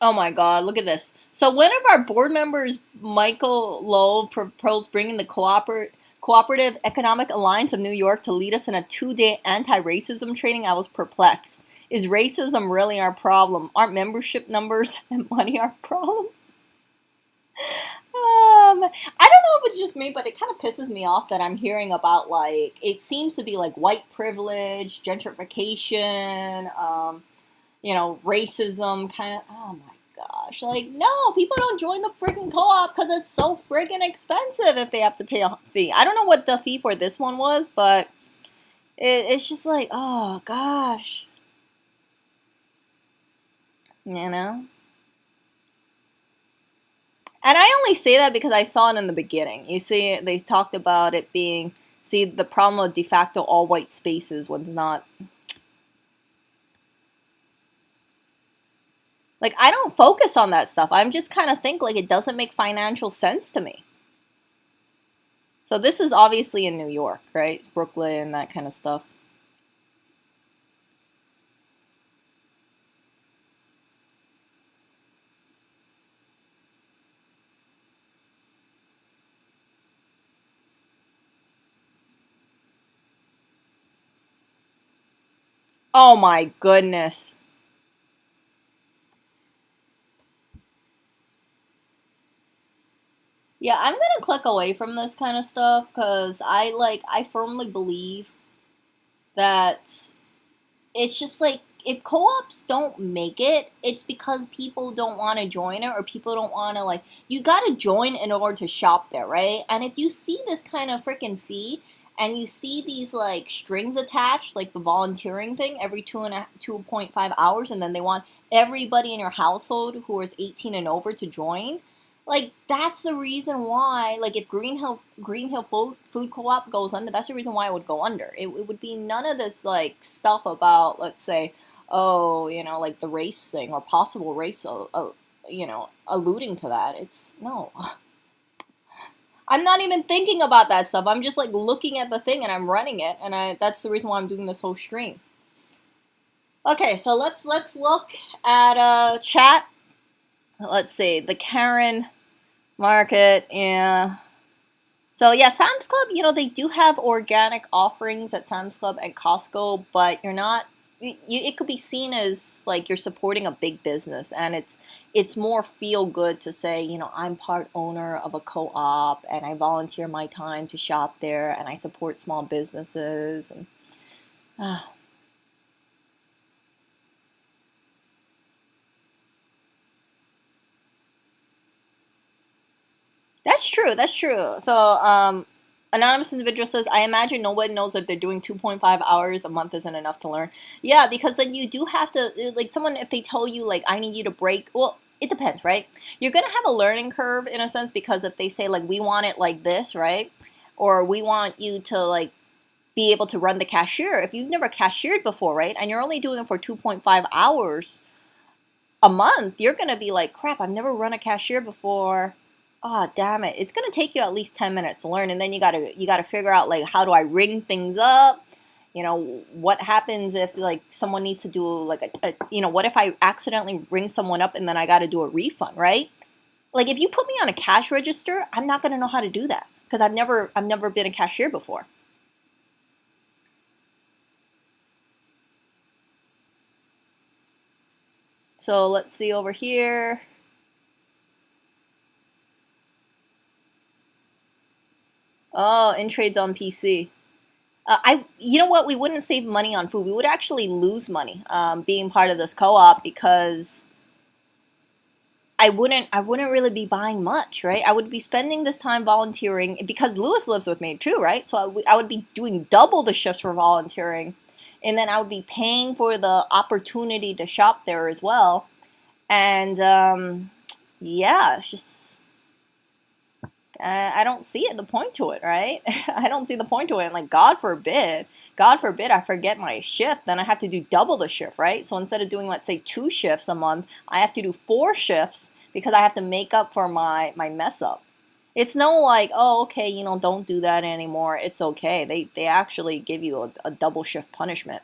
S1: Oh my God, look at this. So one of our board members, Michael Lowe, proposed bringing the Cooperative Economic Alliance of New York to lead us in a 2-day anti-racism training. I was perplexed. Is racism really our problem? Aren't membership numbers and money our problems? I don't know if it's just me, but it kind of pisses me off that I'm hearing about like it seems to be like white privilege, gentrification, racism kind of. Oh my gosh. Like, no, people don't join the freaking co op because it's so freaking expensive if they have to pay a fee. I don't know what the fee for this one was, but it's just like, oh gosh. You know? And I only say that because I saw it in the beginning. You see, they talked about it being, see, the problem with de facto all white spaces was not. Like, I don't focus on that stuff. I'm just kind of think like it doesn't make financial sense to me. So this is obviously in New York, right? It's Brooklyn, that kind of stuff. Oh my goodness. Yeah, I'm gonna click away from this kind of stuff because I firmly believe that it's just like if co-ops don't make it, it's because people don't want to join it or people don't want to like you got to join in order to shop there, right? And if you see this kind of freaking fee and you see these like strings attached, like the volunteering thing every 2.5 hours, and then they want everybody in your household who is 18 and over to join. Like that's the reason why, like if Green Hill Food Co-op goes under, that's the reason why it would go under. It would be none of this like stuff about, let's say, oh, like the race thing or possible race, alluding to that. It's no. I'm not even thinking about that stuff. I'm just like looking at the thing and I'm running it, and that's the reason why I'm doing this whole stream. Okay, so let's look at chat. Let's see the Karen market. Yeah. So yeah, Sam's Club, they do have organic offerings at Sam's Club and Costco, but you're not. It could be seen as like you're supporting a big business, and it's more feel good to say, I'm part owner of a co-op, and I volunteer my time to shop there, and I support small businesses, and uh, That's true. That's true. So, anonymous individual says, I imagine no one knows that they're doing 2.5 hours a month isn't enough to learn. Yeah, because then you do have to, like, someone, if they tell you, like, I need you to break, well, it depends, right? You're going to have a learning curve in a sense because if they say, like, we want it like this, right? Or we want you to, like, be able to run the cashier. If you've never cashiered before, right? And you're only doing it for 2.5 hours a month, you're going to be like, crap, I've never run a cashier before. Oh, damn it. It's going to take you at least 10 minutes to learn. And then you got to figure out, like, how do I ring things up? What happens if, like, someone needs to do, like, what if I accidentally ring someone up and then I got to do a refund, right? Like, if you put me on a cash register, I'm not going to know how to do that because I've never been a cashier before. So let's see over here. Oh, in trades on PC. You know what? We wouldn't save money on food. We would actually lose money being part of this co-op because I wouldn't really be buying much, right? I would be spending this time volunteering because Lewis lives with me too, right? So I would be doing double the shifts for volunteering, and then I would be paying for the opportunity to shop there as well. And yeah, it's just I don't see it, the point to it, right? I don't see the point to it. Like, God forbid I forget my shift, then I have to do double the shift, right? So instead of doing, let's say, 2 shifts a month, I have to do 4 shifts because I have to make up for my mess up. It's no like, oh, okay, don't do that anymore. It's okay. They actually give you a double shift punishment.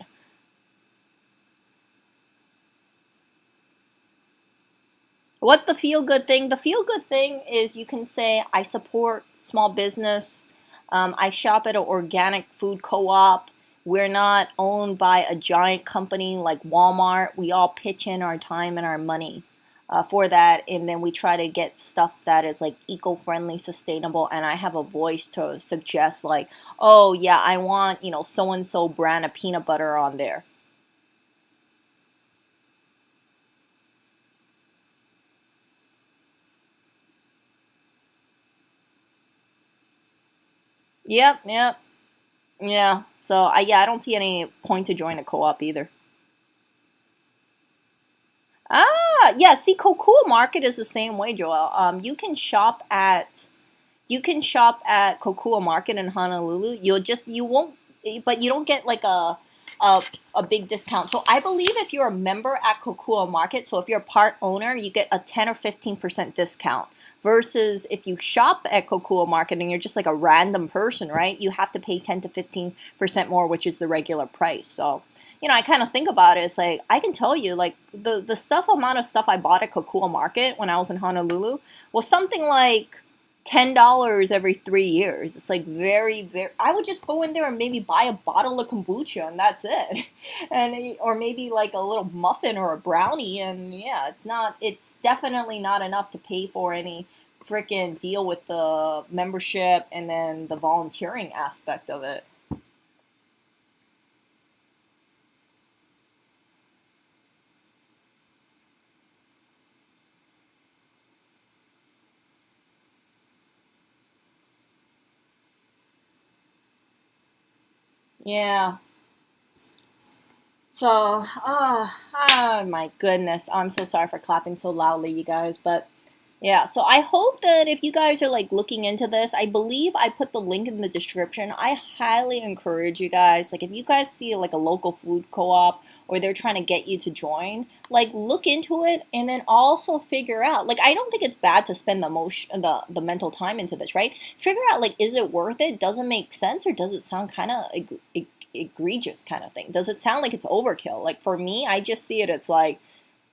S1: What the feel good thing? The feel good thing is you can say, I support small business. I shop at an organic food co op. We're not owned by a giant company like Walmart. We all pitch in our time and our money for that. And then we try to get stuff that is like eco friendly, sustainable. And I have a voice to suggest, like, oh, yeah, I want, so and so brand of peanut butter on there. Yep, yep. Yeah. So yeah, I don't see any point to join a co-op either. Yeah. See, Kokua Market is the same way, Joel. You can shop at Kokua Market in Honolulu. You won't, but you don't get like a a big discount. So I believe if you're a member at Kokua Market, so if you're a part owner, you get a 10 or 15% discount. Versus if you shop at Kokua Market and you're just like a random person, right? You have to pay 10 to 15% more, which is the regular price. So, I kind of think about it. It's like I can tell you, like the stuff amount of stuff I bought at Kokua Market when I was in Honolulu was something like $10 every 3 years. It's like very, very. I would just go in there and maybe buy a bottle of kombucha and that's it, and or maybe like a little muffin or a brownie. And yeah, it's not. It's definitely not enough to pay for any freaking deal with the membership and then the volunteering aspect of it. Yeah. So, oh my goodness. I'm so sorry for clapping so loudly, you guys, but yeah, so I hope that if you guys are like looking into this, I believe I put the link in the description. I highly encourage you guys, like if you guys see like a local food co-op or they're trying to get you to join, like look into it and then also figure out, like I don't think it's bad to spend the mental time into this, right? Figure out like is it worth it? Does it make sense or does it sound kind of egregious kind of thing? Does it sound like it's overkill? Like for me, I just see it, it's like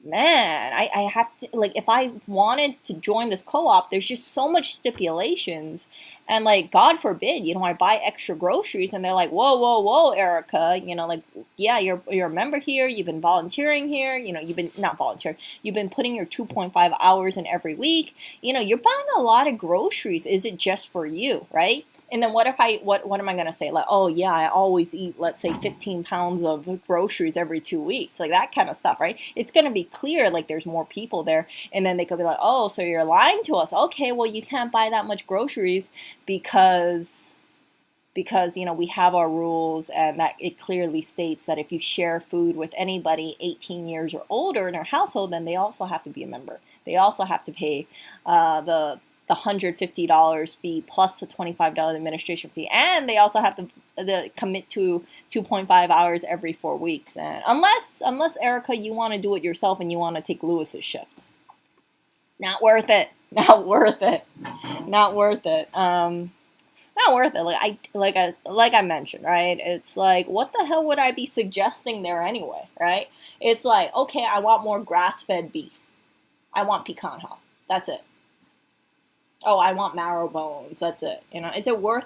S1: man, I have to, like, if I wanted to join this co-op, there's just so much stipulations. And, like, God forbid, I buy extra groceries and they're like, whoa, whoa, whoa, Erica, like, yeah, you're a member here, you've been volunteering here, you've been, not volunteering, you've been putting your 2.5 hours in every week, you're buying a lot of groceries. Is it just for you, right? And then what if what am I gonna say? Like, oh yeah, I always eat, let's say, 15 pounds of groceries every 2 weeks, like that kind of stuff, right? It's gonna be clear like there's more people there, and then they could be like, oh, so you're lying to us? Okay, well you can't buy that much groceries because we have our rules, and that it clearly states that if you share food with anybody 18 years or older in our household, then they also have to be a member. They also have to pay the $150 fee plus the $25 administration fee, and they also have to commit to 2.5 hours every 4 weeks. And unless Erica, you want to do it yourself and you want to take Lewis's shift, not worth it. Not worth it. Not worth it. Not worth it. Like I mentioned, right? It's like, what the hell would I be suggesting there anyway, right? It's like, okay, I want more grass-fed beef. I want pecan hot. That's it. Oh, I want marrow bones. That's it. Is it worth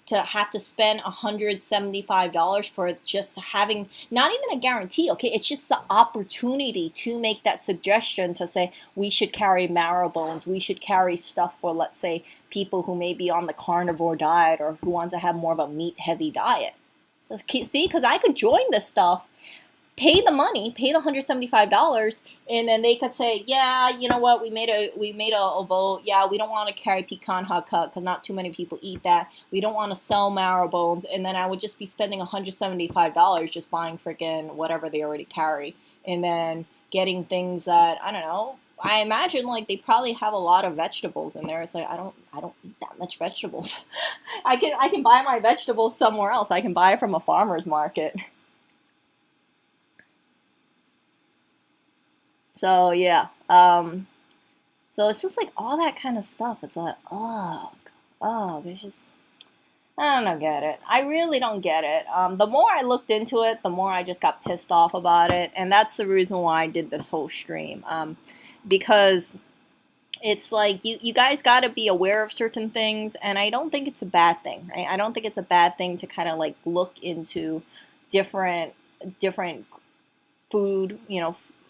S1: to have to spend $175 for just having not even a guarantee? Okay, it's just the opportunity to make that suggestion to say we should carry marrow bones. We should carry stuff for, let's say, people who may be on the carnivore diet or who want to have more of a meat-heavy diet. See, because I could join this stuff, pay the money, pay the $175, and then they could say, yeah, you know what, we made a vote. Yeah, we don't want to carry pecan hot cut because not too many people eat that. We don't want to sell marrow bones, and then I would just be spending $175 just buying freaking whatever they already carry, and then getting things that, I don't know. I imagine like they probably have a lot of vegetables in there. It's like I don't eat that much vegetables. I can buy my vegetables somewhere else. I can buy it from a farmer's market. So yeah, so it's just like all that kind of stuff. It's like, there's just, I don't get it. I really don't get it. The more I looked into it, the more I just got pissed off about it, and that's the reason why I did this whole stream. Because it's like you guys got to be aware of certain things, and I don't think it's a bad thing, right? I don't think it's a bad thing to kind of like look into different food,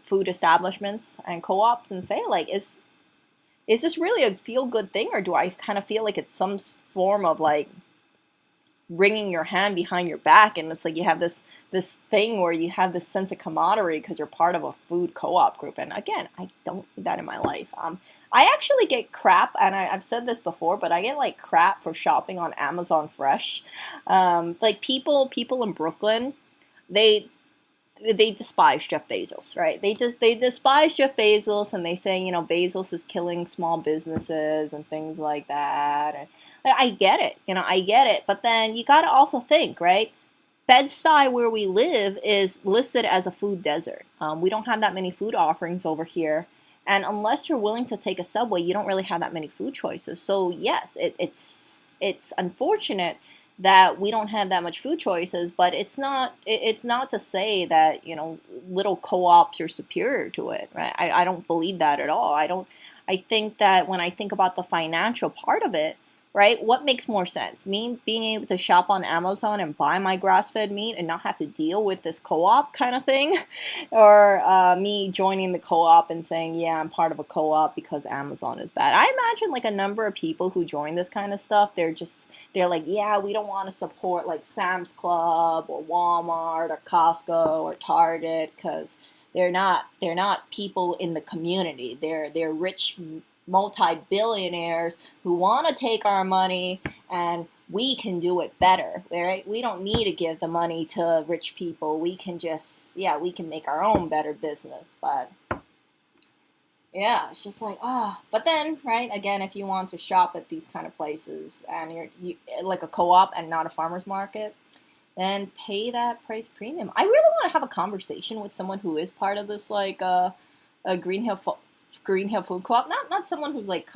S1: food establishments and co-ops and say like, is this really a feel-good thing, or do I kind of feel like it's some form of like wringing your hand behind your back, and it's like you have this thing where you have this sense of camaraderie because you're part of a food co-op group. And again, I don't need that in my life. I actually get crap, and I've said this before, but I get like crap for shopping on Amazon Fresh. Like people in Brooklyn, they despise Jeff Bezos, right? They despise Jeff Bezos, and they say, Bezos is killing small businesses and things like that. And I get it, I get it. But then you got to also think, right? Bed-Stuy, where we live, is listed as a food desert. We don't have that many food offerings over here. And unless you're willing to take a subway, you don't really have that many food choices. So yes, it's unfortunate that we don't have that much food choices, but it's not to say that little co-ops are superior to it, right? I don't believe that at all. I think that when I think about the financial part of it, right, what makes more sense? Me being able to shop on Amazon and buy my grass-fed meat and not have to deal with this co-op kind of thing, or me joining the co-op and saying, yeah, I'm part of a co-op because Amazon is bad. I imagine like a number of people who join this kind of stuff, they're like, yeah, we don't want to support like Sam's Club or Walmart or Costco or Target because they're not people in the community. They're rich multi-billionaires who want to take our money, and we can do it better, right? We don't need to give the money to rich people. We can we can make our own better business. But yeah, it's just like, but then, right, again, if you want to shop at these kind of places and you like a co-op and not a farmer's market, then pay that price premium. I really want to have a conversation with someone who is part of this, like a Green Hill Food Co-op, not someone who's like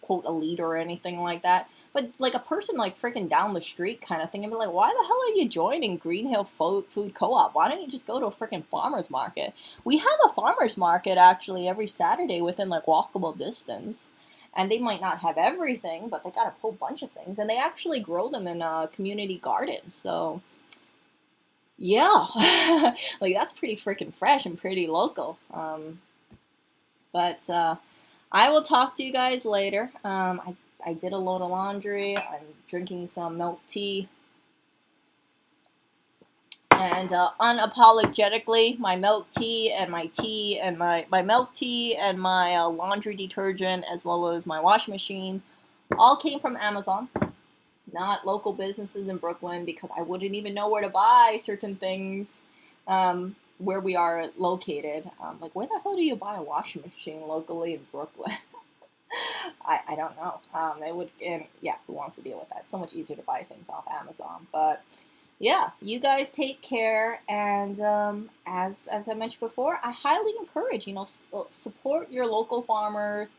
S1: quote elite or anything like that, but like a person like freaking down the street kind of thing, and be like, why the hell are you joining Green Hill Food Co-op? Why don't you just go to a freaking farmer's market? We have a farmer's market actually every Saturday within like walkable distance, and they might not have everything, but they got a whole bunch of things, and they actually grow them in community gardens. So yeah, like that's pretty freaking fresh and pretty local. But I will talk to you guys later. I I did a load of laundry. I'm drinking some milk tea. And unapologetically, my milk tea and my milk tea and my laundry detergent, as well as my washing machine, all came from Amazon, not local businesses in Brooklyn, because I wouldn't even know where to buy certain things where we are located. Like, where the hell do you buy a washing machine locally in Brooklyn? I don't know. It would, and yeah, who wants to deal with that? It's so much easier to buy things off Amazon. But yeah, you guys take care, and as I mentioned before, I highly encourage, support your local farmers.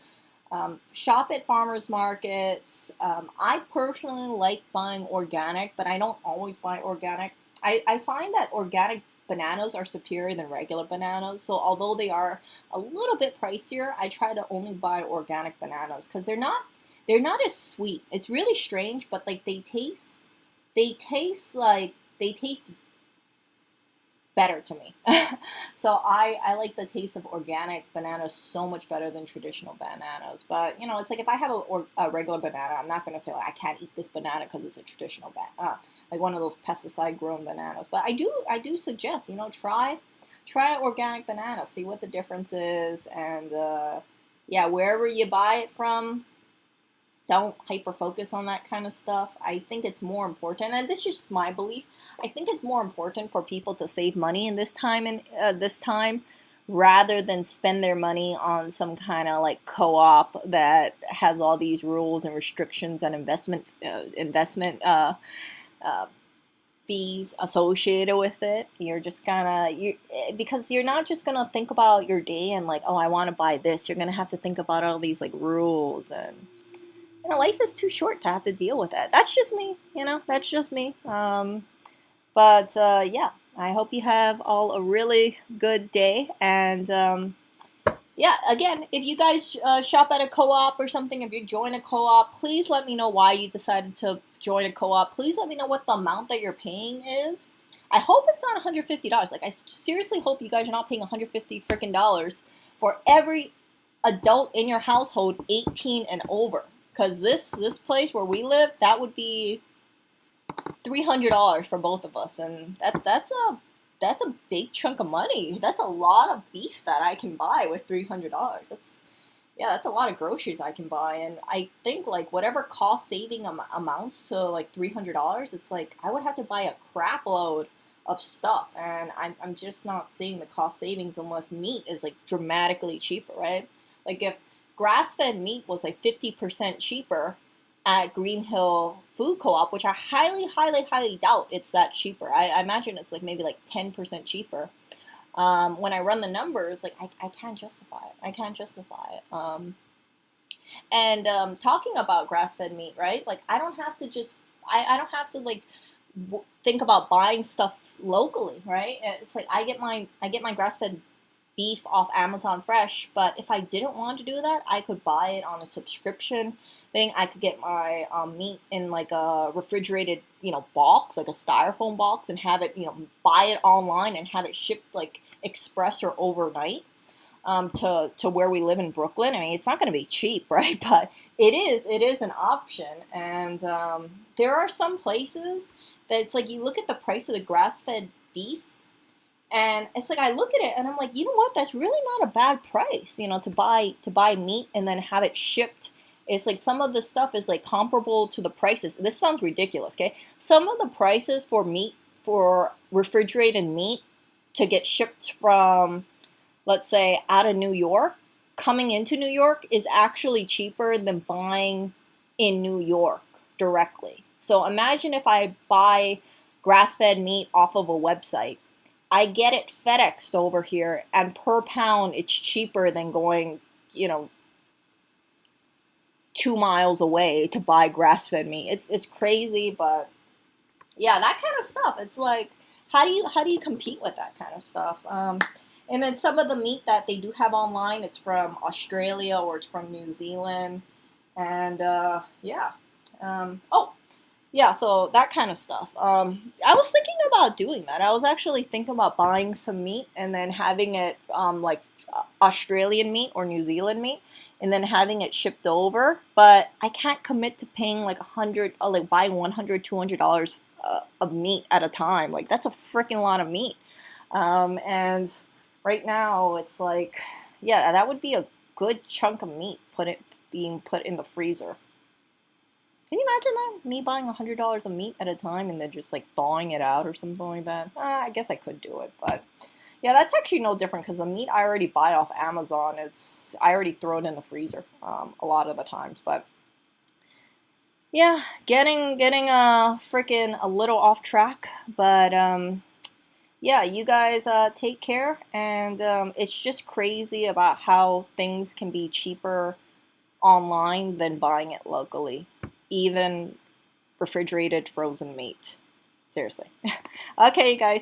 S1: Shop at farmers markets. I personally like buying organic, but I don't always buy organic. I find that organic bananas are superior than regular bananas. So although they are a little bit pricier, I try to only buy organic bananas because they're not as sweet. It's really strange, but like they taste better to me. So I like the taste of organic bananas so much better than traditional bananas. But it's like if I have a regular banana, I'm not gonna say like I can't eat this banana because it's a traditional banana, like one of those pesticide grown bananas. But I do suggest try organic banana, see what the difference is, and yeah, wherever you buy it from, don't hyper focus on that kind of stuff. I think it's more important, and this is just my belief. I think it's more important for people to save money in this time, rather than spend their money on some kind of like co-op that has all these rules and restrictions and investment fees associated with it. You're just because you're not just gonna think about your day and like, oh, I want to buy this. You're gonna have to think about all these like rules, and life is too short to have to deal with that. That's just me, that's just me. But yeah, I hope you have all a really good day. And yeah, again, if you guys shop at a co-op or something, if you join a co-op, please let me know why you decided to join a co-op. Please let me know what the amount that you're paying is. I hope it's not $150. Like, I seriously hope you guys are not paying $150 freaking dollars for every adult in your household 18 and over. Because this place where we live, that would be $300 for both of us, and that's a big chunk of money. That's a lot of beef that I can buy with $300. That's a lot of groceries I can buy, and I think like whatever cost saving amounts to like $300, it's like I would have to buy a crap load of stuff, and I'm just not seeing the cost savings unless meat is like dramatically cheaper, right? Like if grass-fed meat was like 50% cheaper at Green Hill Food Co-op, which I highly, highly, highly doubt it's that cheaper. I imagine it's like maybe like 10% cheaper. When I run the numbers, like I can't justify it. I can't justify it. And talking about grass-fed meat, right? Like I don't have to like think about buying stuff locally, right? It's like I get my grass-fed beef off Amazon Fresh, but if I didn't want to do that, I could buy it on a subscription thing. I could get my meat in like a refrigerated, box, like a styrofoam box, and have it, buy it online and have it shipped like express or overnight to where we live in Brooklyn. I mean, it's not going to be cheap, right? But it is an option, and there are some places that it's like you look at the price of the grass-fed beef. And it's like I look at it and I'm like, you know what? That's really not a bad price, to buy meat and then have it shipped. It's like some of the stuff is like comparable to the prices. This sounds ridiculous, okay? Some of the prices for refrigerated meat to get shipped from, let's say, out of New York, coming into New York is actually cheaper than buying in New York directly. So imagine if I buy grass-fed meat off of a website. I get it FedExed over here, and per pound, it's cheaper than going, 2 miles away to buy grass-fed meat. It's crazy, but yeah, that kind of stuff. It's like, how do you compete with that kind of stuff? And then some of the meat that they do have online, it's from Australia or it's from New Zealand, and yeah. Oh, Yeah, so that kind of stuff. I was thinking about doing that. I was actually thinking about buying some meat and then having it like Australian meat or New Zealand meat, and then having it shipped over. But I can't commit to paying like 100, like buying $100, $200 of meat at a time. Like that's a freaking lot of meat. And right now it's like, yeah, that would be a good chunk of meat being put in the freezer. Can you imagine that? Me buying $100 of meat at a time and then just like thawing it out or something like that? I guess I could do it, but yeah, that's actually no different because the meat I already buy off Amazon. I already throw it in the freezer a lot of the times. But yeah, getting freaking a little off track. But yeah, you guys take care, and it's just crazy about how things can be cheaper online than buying it locally, even refrigerated frozen meat. Seriously. Okay, guys.